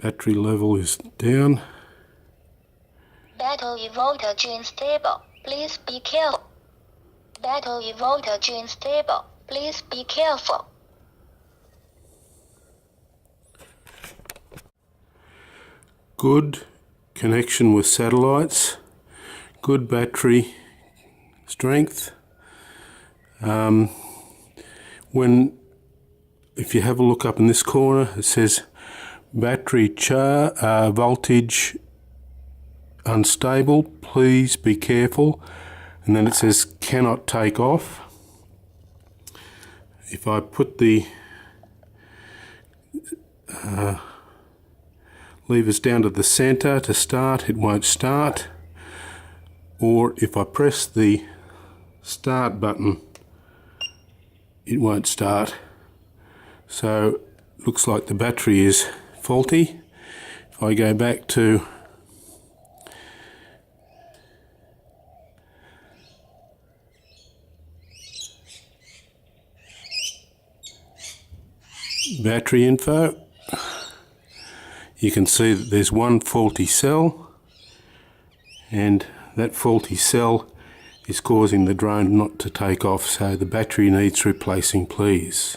Battery level is down. Battery voltage unstable. Please be careful. Battery voltage unstable. Please be careful. Good connection with satellites. Good battery strength. If you have a look up in this corner, it says battery voltage unstable, please be careful, and then it says cannot take off. If I put the levers down to the center to start, it won't start, or if I press the start button, it won't start. So looks like the battery is faulty. If I go back to battery info, you can see that there's one faulty cell, and that faulty cell is causing the drone not to take off, so the battery needs replacing, please.